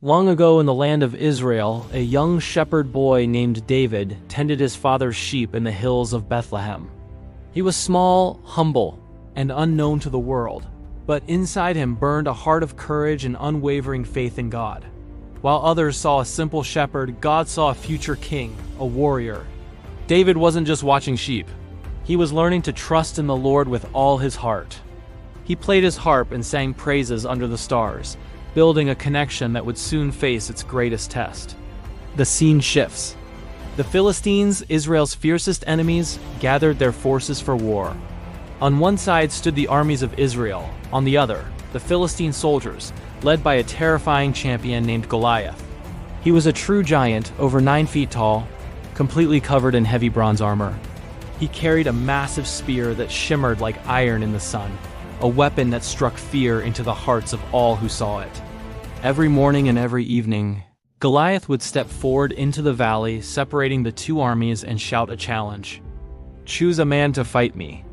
Long ago in the land of Israel, a young shepherd boy named David tended his father's sheep in the hills of Bethlehem. He was small, humble, and unknown to the world, but inside him burned a heart of courage and unwavering faith in God. While others saw a simple shepherd, God saw a future king, a warrior. David wasn't just watching sheep. He was learning to trust in the Lord with all his heart. He played his harp and sang praises under the stars, building a connection that would soon face its greatest test. The scene shifts. The Philistines, Israel's fiercest enemies, gathered their forces for war. On one side stood the armies of Israel, on the other, the Philistine soldiers, led by a terrifying champion named Goliath. He was a true giant, over 9 feet tall, completely covered in heavy bronze armor. He carried a massive spear that shimmered like iron in the sun, a weapon that struck fear into the hearts of all who saw it. Every morning and every evening, Goliath would step forward into the valley, separating the two armies, and shout a challenge. "Choose a man to fight me.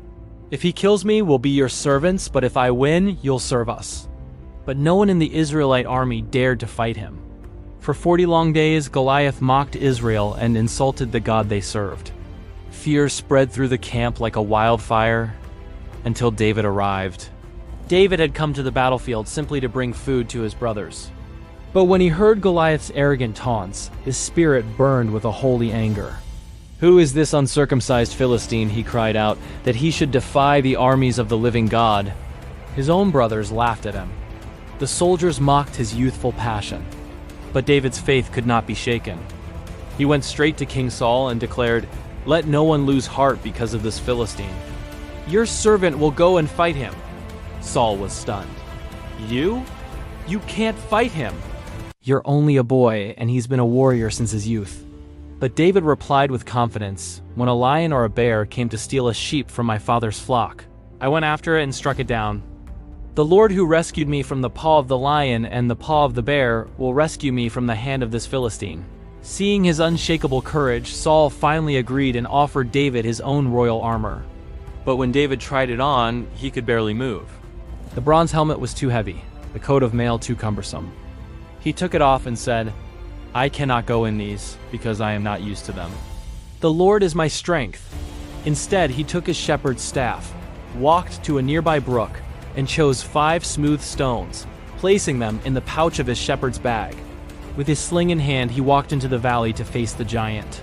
If he kills me, we'll be your servants, but if I win, you'll serve us." But no one in the Israelite army dared to fight him. For 40 long days, Goliath mocked Israel and insulted the God they served. Fear spread through the camp like a wildfire, until David arrived. David had come to the battlefield simply to bring food to his brothers. But when he heard Goliath's arrogant taunts, his spirit burned with a holy anger. "Who is this uncircumcised Philistine," he cried out, "that he should defy the armies of the living God?" His own brothers laughed at him. The soldiers mocked his youthful passion. But David's faith could not be shaken. He went straight to King Saul and declared, "Let no one lose heart because of this Philistine. Your servant will go and fight him." Saul was stunned. "You? You can't fight him. You're only a boy, and he's been a warrior since his youth." But David replied with confidence, "When a lion or a bear came to steal a sheep from my father's flock, I went after it and struck it down. The Lord who rescued me from the paw of the lion and the paw of the bear will rescue me from the hand of this Philistine." Seeing his unshakable courage, Saul finally agreed and offered David his own royal armor. But when David tried it on, he could barely move. The bronze helmet was too heavy, the coat of mail too cumbersome. He took it off and said, "I cannot go in these, because I am not used to them. The Lord is my strength." Instead, he took his shepherd's staff, walked to a nearby brook, and chose 5 smooth stones, placing them in the pouch of his shepherd's bag. With his sling in hand, he walked into the valley to face the giant.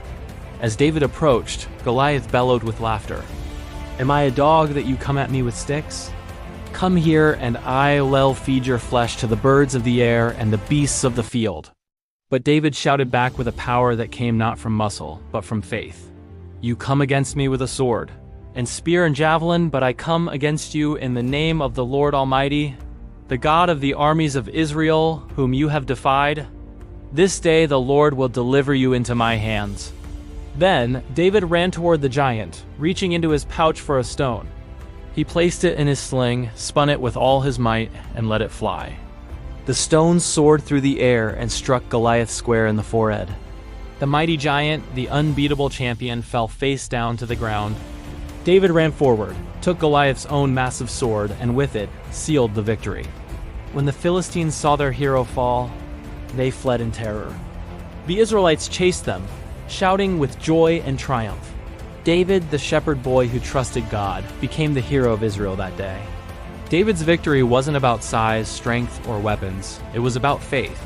As David approached, Goliath bellowed with laughter. "Am I a dog that you come at me with sticks? Come here, and I'll feed your flesh to the birds of the air and the beasts of the field." But David shouted back with a power that came not from muscle, but from faith. "You come against me with a sword and spear and javelin, but I come against you in the name of the Lord Almighty, the God of the armies of Israel, whom you have defied. This day the Lord will deliver you into my hands." Then David ran toward the giant, reaching into his pouch for a stone. He placed it in his sling, spun it with all his might, and let it fly. The stone soared through the air and struck Goliath square in the forehead. The mighty giant, the unbeatable champion, fell face down to the ground. David ran forward, took Goliath's own massive sword, and with it, sealed the victory. When the Philistines saw their hero fall, they fled in terror. The Israelites chased them, shouting with joy and triumph. David, the shepherd boy who trusted God, became the hero of Israel that day. David's victory wasn't about size, strength, or weapons. It was about faith.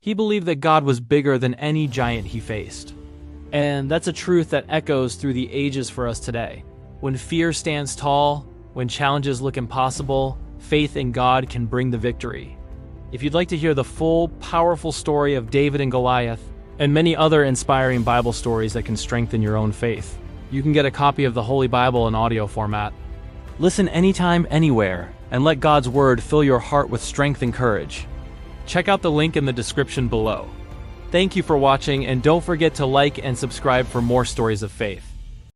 He believed that God was bigger than any giant he faced. And that's a truth that echoes through the ages for us today. When fear stands tall, when challenges look impossible, faith in God can bring the victory. If you'd like to hear the full, powerful story of David and Goliath, and many other inspiring Bible stories that can strengthen your own faith, you can get a copy of the Holy Bible in audio format. Listen anytime, anywhere, and let God's Word fill your heart with strength and courage. Check out the link in the description below. Thank you for watching, and don't forget to like and subscribe for more stories of faith.